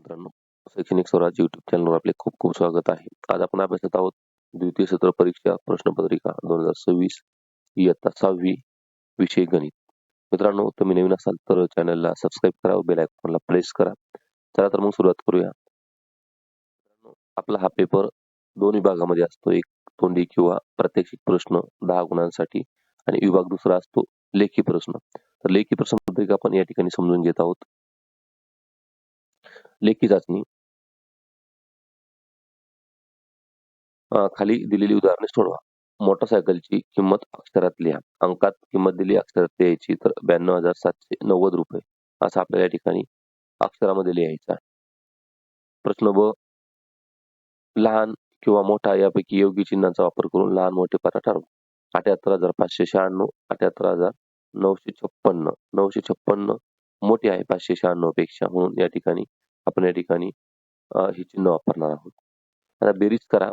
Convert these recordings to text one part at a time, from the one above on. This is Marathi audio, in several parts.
मित्रांनो, शैक्षणिक स्वराज YouTube चॅनलवर आपले खूप खूप स्वागत आहे. आज आपण अभ्यासत आहोत द्वितीय सत्र परीक्षा प्रश्नपत्रिका 2026 इयत्ता 6वी विषय गणित. मित्रांनो, तुम्ही नवीन असाल तर चॅनलला सबस्क्राईब करा व बेल आयकॉनला प्रेस करा. चला तर मग सुरुवात करूया. आपला हा पेपर दोन विभागामध्ये असतो. एक तोंडी किंवा प्रात्यक्षिक प्रश्न 10 गुणांसाठी आणि विभाग दुसरा असतो लेखी प्रश्न. तर लेखी प्रश्नपत्रिका आपण या ठिकाणी समजून घेत आहोत. लेखी चाचणी खाली दिलेली उदाहरणे सोडवा. मोटरसायकलची किंमत अक्षरात लिहा. अंकात किंमत दिली अक्षरात लिहायची तर 92,790 रुपये असं आपल्याला या ठिकाणी अक्षरामध्ये लिहायचं आहे. प्रश्न ब, लहान किंवा मोठा यापैकी योग्य चिन्हाचा वापर करून लहान मोठे पत्ता ठरवा. 78,596, 78,956. 956 मोठे आहे 596 पेक्षा, म्हणून या ठिकाणी आपण हे चिन्ह वापरणार आहोत. आता बेरीज करा.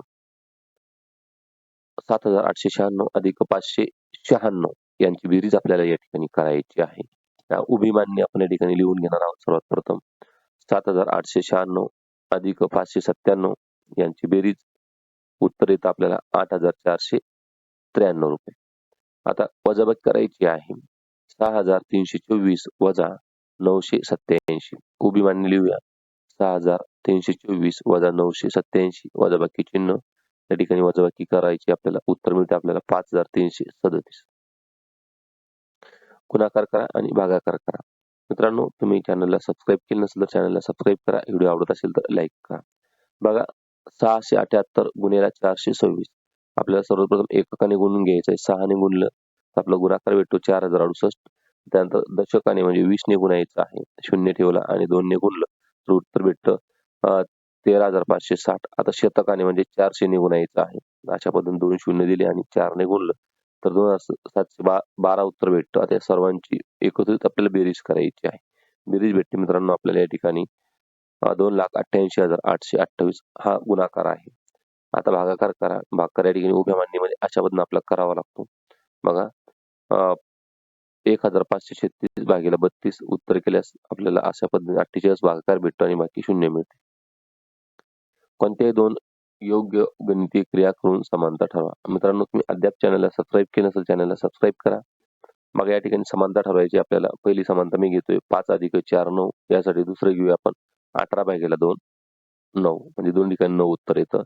7,896 अधिक 596 यांची बेरीज आपल्याला या ठिकाणी करायची आहे. उभी मांडणी आपण या ठिकाणी लिहून घेणार आहोत. सर्वात प्रथम 7,896 अधिक 597 यांची बेरीज, उत्तर येतं आपल्याला 8,493 रुपये. आता वजाबाकी करायची आहे. 6,324 वजा 987. उभी मांडणी लिहूया. 6,324 वजा 987 वजाबाकी चिन्ह, या ठिकाणी वजाबाकी करायची आपल्याला, उत्तर मिळते आपल्याला 5,337. गुणाकार करा आणि भागाकार करा. मित्रांनो, तुम्ही चॅनलला सबस्क्राईब केलं नसेल तर चॅनलला सबस्क्राईब करा. व्हिडिओ आवडत असेल तर लाईक करा. बघा, 678 गुणिले 426 आपल्याला सर्वप्रथम एककाने गुणून घ्यायचं आहे. 6 ने गुणलं तर आपला गुणाकार भेटतो 4,068. त्यानंतर दशकाने म्हणजे 20 ने गुणायचं आहे. 0 ठेवला आणि 2 ने गुणलं तर उत्तर भेटतं 13,560. आता शतकाने म्हणजे 400 ने गुणायचं आहे. अशा पद्धतीने 2 शून्य दिले आणि 4 ने गुणलं तर 2,712 उत्तर भेटतं. आता या सर्वांची एकत्रित आपल्याला बेरीज करायची आहे. बेरीज भेटते मित्रांनो आपल्याला या ठिकाणी 2,88,828 हा गुणाकार आहे. आता भागाकार करा. भागाकार या ठिकाणी उभ्या मांडणीमध्ये अशा पद्धतीने आपल्याला करावा लागतो. बघा, 1,536 भागिले 32 उत्तर केल्यास आपल्याला अशा पद्धतीने 48 भागाकार भेटतो आणि बाकी शून्य मिळते. कोणत्याही दोन योग्य गणितीय क्रिया करून समानता ठरवा. मित्रांनो, तुम्ही अद्याप चॅनलला सबस्क्राईब केलं नसेल चॅनलला सबस्क्राईब करा. मग या ठिकाणी समानता ठरवायची आपल्याला. पहिली समानता मी घेतोय 5 अधिक 4 9. यासाठी दुसरं घेऊया आपण 18 भागिले 2 9, म्हणजे दोन ठिकाणी 9 उत्तर येतं.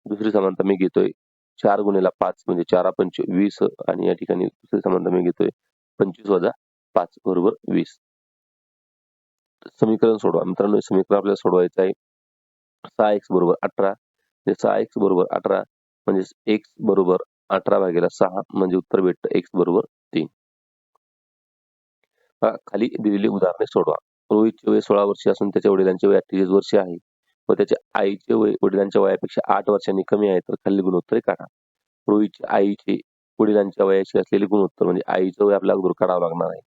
दुसरी समानता मी घेतोय 4 गुणिले 5 म्हणजे 4 पंच 20 आणि या ठिकाणी दुसरी समानता मी घेतोय 25 वजा 5 बरोबर 20. समीकरण सोडवा. मित्रांनो, हे समीकरण आपल्याला सोडवायचं आहे. 6x बरोबर 18, 6x बरोबर 18 म्हणजे x बरोबर 18 भागिले 6 म्हणजे उत्तर भेटतं x बरोबर 3. खाली दिलेली उदाहरणे सोडवा. रोहितचे वय 16 वर्षे असून त्याच्या वडिलांचे वय 48 वर्षे आहे व त्याच्या आईचे वय वडिलांच्या वयापेक्षा 8 वर्षांनी कमी आहे, तर खालील गुणोत्तरे काढा. रोहितच्या आईचे वडिलांच्या वयाशी असलेले गुणोत्तर म्हणजे आईचं वय आपल्याला अगोदर काढावं लागणार आहे.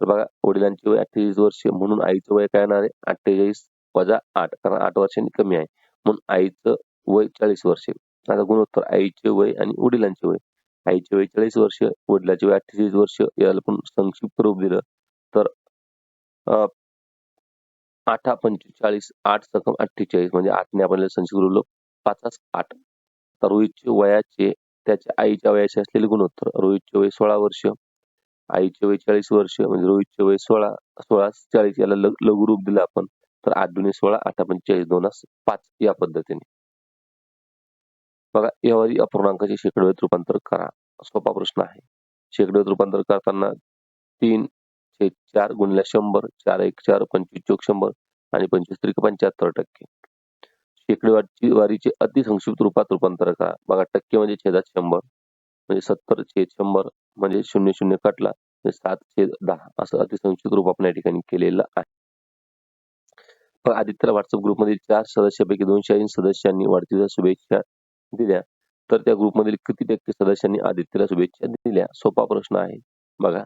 तर बघा, वडिलांचे वय 48 वर्षे म्हणून आईचं वय काय येणार आहे 48 वजा 8, कारण 8 वर्षांनी कमी आहे म्हणून आईचं वय 40 वर्षे. आता गुणोत्तर आईचे वय आणि वडिलांचे वय. आईचे वय 40 वर्ष, वडिलांचे वय 48 वर्ष. याला पण संक्षिप्त रूप दिलं तर 8 पंच 40, 8 सकम 48 म्हणजे 8 ने आपण संक्षिप्त रूप 5 8. तर रोहितचे वयाचे त्याच्या आईच्या वयाशी असलेले गुणोत्तर. रोहितचे वय 16 वर्ष, आईचे वय 40 वर्ष म्हणजे रोहितचे वय 16 16 40 याला लघुरूप दिलं आपण तर 8 दुणे 16, 8 पंचे 40, 2 5 या पद्धतीने. बघा, यावरील अपूर्णांकाचे शेकडोळीत रूपांतर करा. सोपा प्रश्न आहे. शेकडोळीत रूपांतर करताना 3/4 गुणिले 100, 4 1 4, 25 चौक 100 आणि 25 त्रिक 75%. शेकडेवारीचे अतिसंक्षिप्त रूपात रूपांतर करा. बघा, टक्के म्हणजे छेदात 100 म्हणजे 70/100 म्हणजे 0 0 कटला म्हणजे 7/10 असं अतिसंक्षिप्त रूप आपण या ठिकाणी केलेलं आहे. पण आदित्यला व्हॉट्सअप ग्रुपमधील 4 सदस्यांपैकी 280 सदस्यांनी वाढदिवसाच्या शुभेच्छा दिल्या तर त्या ग्रुपमधील किती टक्के सदस्यांनी आदित्यला शुभेच्छा दिल्या? सोपा प्रश्न आहे. बघा,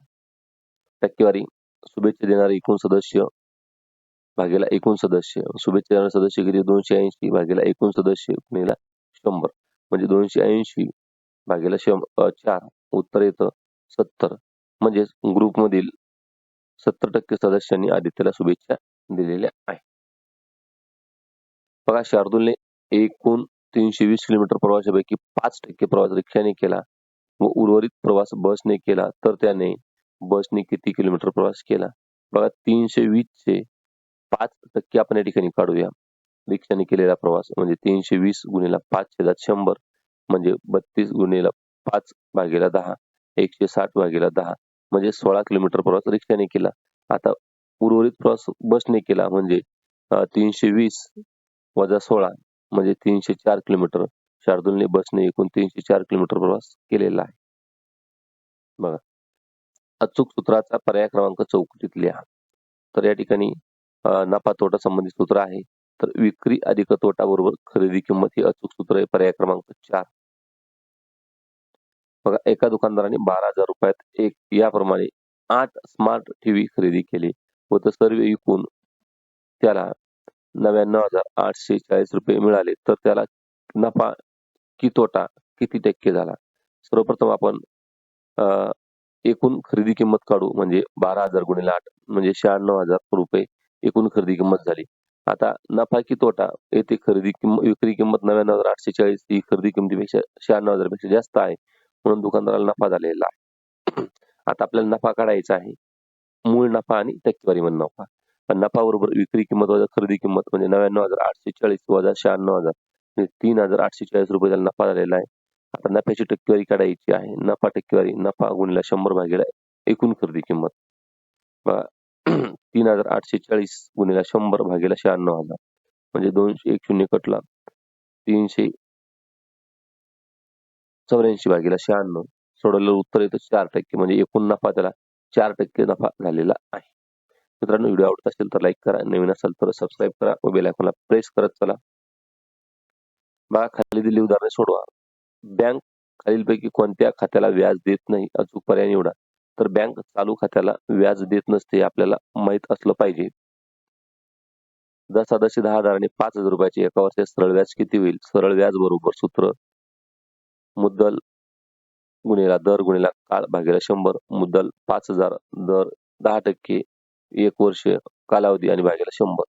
टक्केवारी शुभेच्छा देणारे एकूण सदस्य भागीला एकूण सदस्य. शुभेच्छा देणारे सदस्य किती 280 भागीला एकूण सदस्य गुणिले 100 म्हणजे 280 भागीला 4 उत्तर येतं 70. म्हणजे ग्रुपमधील 70% सदस्यांनी आदित्यला शुभेच्छा दिलेल्या आहेत. बघा शार्दूलने एकूण 320 किलोमीटर प्रवासापैकी 5% प्रवास रिक्षाने केला व उर्वरित प्रवास बसने केला, तर त्याने बसने किती किलोमीटर प्रवास केला? बघा 320 चे 5% आपण या ठिकाणी काढूया. रिक्षाने केलेला प्रवास म्हणजे 320 गुणिले 5/100 म्हणजे 32 गुणिले 5/10 160/10 म्हणजे 16 किलोमीटर प्रवास रिक्षाने केला. आता उर्वरित प्रवास बसने केला म्हणजे 320 वजा 16 म्हणजे 304 किलोमीटर. शार्दूलने बसने एकूण 304 किलोमीटर प्रवास केलेला आहे. बघा अचूक सूत्राचा पर्याय क्रमांक चौकटीत लिहा. तर या ठिकाणी नफा तोटा संबंधित सूत्र आहे. तर विक्री अधिक तोटा बरोबर खरेदी किंमत हे अचूक सूत्र आहे पर्याय क्रमांक 4. बघा एका दुकानदाराने 12,000 रुपयात एक याप्रमाणे 8 स्मार्ट टीव्ही खरेदी केले व ते सर्व विकून त्याला 99,840 रुपये मिळाले, तर त्याला नफा की तोटा किती टक्के झाला? सर्वप्रथम आपण एकूण खरेदी किंमत काढू म्हणजे 12,000 गुणिले 8 म्हणजे 96,000 रुपये एकूण खरेदी किंमत झाली. आता नफा की तोटा येथे विक्री किंमत 99,840 ही खरेदी किमतीपेक्षा 96,000 पेक्षा जास्त आहे म्हणून दुकानदाराला नफा झालेला आहे. आता आपल्याला नफा काढायचा आहे. मूळ नफा आणि टक्केवारीमध्ये नफा. पण नफा बरोबर विक्री किंमत वजा खरेदी किंमत म्हणजे 99,840 वजा 96,000 म्हणजे 3,840 रुपये त्याला नफा झालेला आहे. आता नफ्याची टक्केवारी काढायची आहे. नफा टक्केवारी नफा गुणिले 100 भागिले एकूण खरेदी किंमत. बघा 3,840 गुणिले 100 भागिले 96,000 म्हणजे 200 कटला 384 भागिले 96 सोडवलेलं उत्तर येतं 4% म्हणजे एकूण नफा त्याला 4% नफा झालेला आहे. मित्रांनो व्हिडिओ आवडत असेल तर लाईक करा, नवीन असाल तर सबस्क्राईब करा व बेल आयकॉनला प्रेस करत चला. बघा खाली दिलेली उदाहरणे सोडवा. बँक खालीलपैकी कोणत्या खात्याला व्याज देत नाही? अचूक पर्याय निवडा. तर बँक चालू खात्याला व्याज देत नसते हे आपल्याला माहित असलं पाहिजे. जसा 10,000 आणि 5,000 रुपयाचे एका वर्षात सरळ व्याज किती होईल? सरळ व्याज बरोबर सूत्र मुद्दल गुणिला दर गुणिला काळ भागिले 100 मुद्दल 5,000 दर 10% 1 वर्ष कालावधी आणि भागिले 100.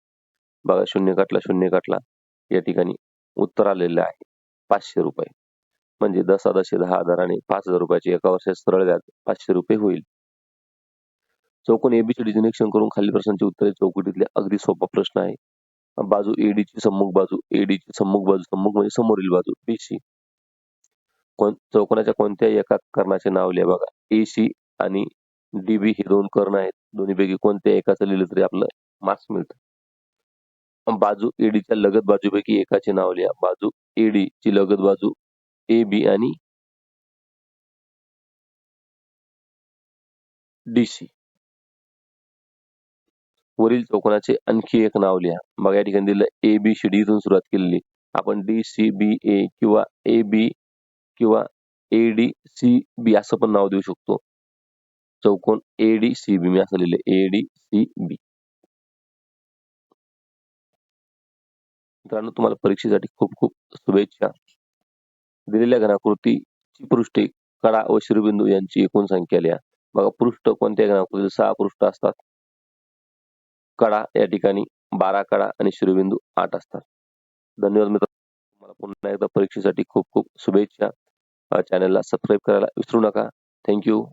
बघा शून्य काटला या ठिकाणी उत्तर आलेलं आहे 500 रुपये. म्हणजे 10,000 आणि 5,000 रुपयाचे एका वर्षात सरळ व्याज 500 रुपये होईल. चौकोन एबीसीडीचे निरीक्षण करून खालील प्रश्नांची उत्तरे चौकटीतले अगदी सोपा प्रश्न आहे. बाजू एडीची सम्मुख बाजू एडीची सम्मुख म्हणजे समोरील बाजू बीसी. चौकोनाच्या कोणत्याही एका कर्णाचे नाव लिहा. बघा एसी आणि डीबी हे 2 कर्ण आहेत. दोन्हीपैकी कोणत्या एकाचं लिहिलं तरी आपलं मार्क्स मिळतं. बाजू एडीच्या लगत बाजूपैकी एकाचे नाव लिहा. बाजू एडी ची लगत बाजू ए बी आणि डीसी. वरील चौकोनाचे आणखी एक नाव लिहा. बघा या ठिकाणी दिलं एबीसीडी इथून सुरुवात केलेली. आपण डीसीबीए किंवा एबी किंवा एडीसीबी असं पण नाव देऊ शकतो. चौकोन एडीसीबी मी असं लिहिलं एडीसीबी. मित्रांनो तुम्हाला परीक्षेसाठी खूप खूप शुभेच्छा. दिलेल्या घनाकृतीची पृष्ठे कडा व शिरोबिंदू यांची एकूण संख्या लिहा. बघा पृष्ठ कोणत्या घनाकृतीत 6 पृष्ठ असतात. कडा या ठिकाणी 12 कडा आणि शिरोबिंदू 8 असतात. धन्यवाद मित्रांनो. तुम्हाला पुन्हा एकदा परीक्षेसाठी खूप खूप शुभेच्छा. चॅनलला सबस्क्राईब करायला विसरू नका. थँक्यू.